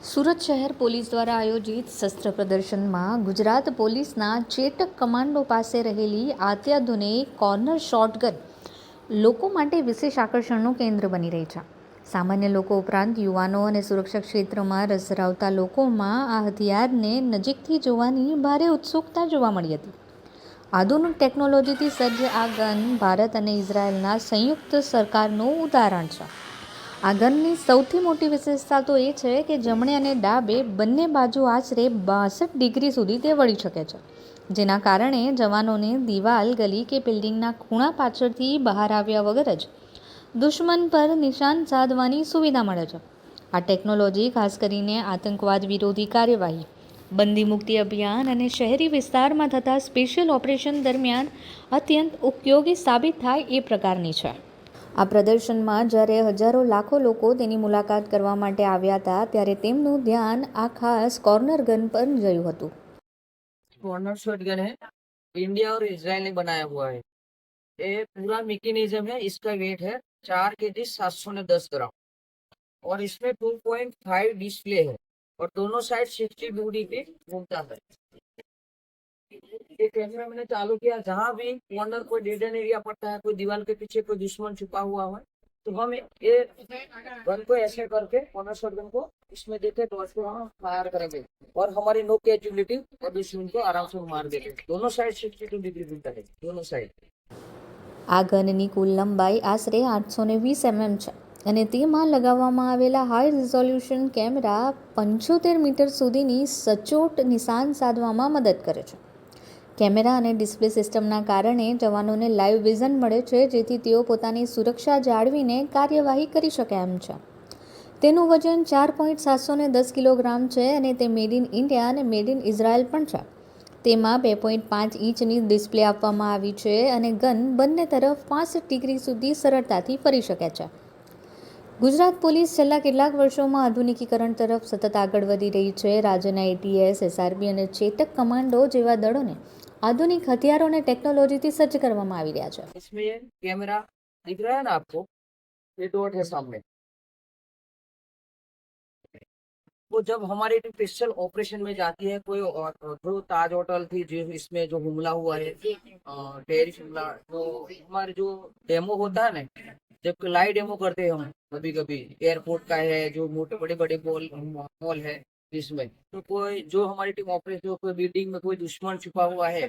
સુરત શહેર પોલીસ દ્વારા આયોજિત શસ્ત્ર પ્રદર્શનમાં ગુજરાત પોલીસના ચેતક કમાન્ડો પાસે રહેલી અત્યાધુનિક કોર્નર શોટગન લોકો માટે વિશેષ આકર્ષણનું કેન્દ્ર બની રહી છે. સામાન્ય લોકો ઉપરાંત યુવાનો અને સુરક્ષા ક્ષેત્રમાં રસ ધરાવતા લોકોમાં આ હથિયારને નજીકથી જોવાની ભારે ઉત્સુકતા જોવા મળી હતી. આધુનિક ટેકનોલોજીથી સજ્જ આ ગન ભારત અને ઇઝરાયલના સંયુક્ત સરકારનું ઉદાહરણ છે. આ ગનની સૌથી મોટી વિશેષતા તો એ છે કે જમણે અને ડાબે બંને બાજુ આશરે 62 ડિગ્રી સુધી તે વળી શકે છે, જેના કારણે જવાનોને દિવાલ, ગલી કે બિલ્ડિંગના ખૂણા પાછળથી બહાર આવ્યા વગર જ દુશ્મન પર નિશાન સાધવાની સુવિધા મળે છે. આ ટેકનોલોજી ખાસ કરીને આતંકવાદ વિરોધી કાર્યવાહી, બંદી મુક્તિ અભિયાન અને શહેરી વિસ્તારમાં થતા સ્પેશિયલ ઓપરેશન દરમિયાન અત્યંત ઉપયોગી સાબિત થાય એ પ્રકારની છે. આ પ્રદર્શનમાં જ્યારે હજારો લાખો લોકો તેની મુલાકાત કરવા માટે આવ્યા હતા, ત્યારે તેમનું ધ્યાન આ ખાસ કોર્નર ગન પર ગયું હતું. कॉर्नर शॉटगन है, इंडिया और इजराइल ने बनाया हुआ है। ये पूरा मैकेनिज्म है। इसका वेट है 4 kg 710 ग्राम और इसमें 2.5 डिस्प्ले है और दोनों साइड 60 डिग्री पे घूमता है। ये कैमरा मैंने चालू किया, जहाँ भी कॉर्नर कोई डेड एंड एरिया पड़ता है, कोई दीवार के पीछे कोई दुश्मन छुपा हुआ है, तो हम ये गन को ऐसे करके कॉर्नर शॉटगन को इसमें देते तो उसको हम फायर करेंगे और हमारी नो कैजुअलिटी और दुश्मन को आराम से मार देंगे। दोनों साइड 62 डिग्री घूमता है, दोनों साइड। આ ગનની કુલ લંબાઈ આશરે 820 mm છે અને તેમાં લગાવવામાં આવેલા હાઈ રિઝોલ્યુશન કેમેરા 75 મીટર સુધીની સચોટ નિશાન સાધવામાં મદદ કરે છે. કેમેરા અને ડિસ્પ્લે સિસ્ટમના કારણે જવાનોને લાઈવ વિઝન મળે છે, જેથી તેઓ પોતાની સુરક્ષા જાળવીને કાર્યવાહી કરી શકે એમ છે. તેનું વજન 4.710 કિલોગ્રામ છે અને તે મેડ ઇન ઇન્ડિયા અને મેડ ઇન ઇઝરાયલ પણ છે. તેમાં 2.5 ઇંચની ડિસ્પ્લે આપવામાં આવી છે અને ગન બંને તરફ 65 ડિગ્રી સુધી સરળતાથી ફરી શકે છે. ગુજરાત પોલીસ છેલ્લા કેટલાક વર્ષોમાં આધુનિકીકરણ તરફ સતત આગળ વધી રહી છે. રાજ્યના એટીએસ, એસઆરબી અને ચેતક કમાન્ડો જેવા દળોને આધુનિક હથિયારો અને ટેકનોલોજીથી સજ્જ કરવામાં આવી રહ્યા છે. इसमें ये कैमरा दिख रहा है ना आपको, ये डॉट है सामने। वो जब हमारी टीम स्पेशल ऑपरेशन में जाती है, कोई जो ताज होटल थी जो इसमें जो हमला हुआ है, टेरिस हमला, तो हमारे जो डेमो होता है ना, जब लाइव डेमो करते हैं हम कभी कभी, एयरपोर्ट का है, जो मोटे बड़े बड़े मॉल है, इसमें तो कोई जो हमारी टीम ऑपरेशन, कोई बिल्डिंग में कोई दुश्मन छुपा हुआ है,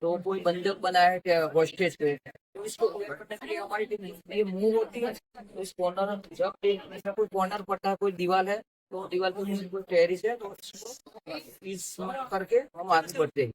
तो कोई बंधक बना है हॉस्टेज पे, तो इसको clear करने के लिए हमारी टीम ये मूव होती है। तो इस कॉर्नर, जब कोई कॉर्नर पड़ता है, कोई दीवार है, तो दीवार पे कोई टेरिस है, तो इसको इस करके हम आगे बढ़ते हैं।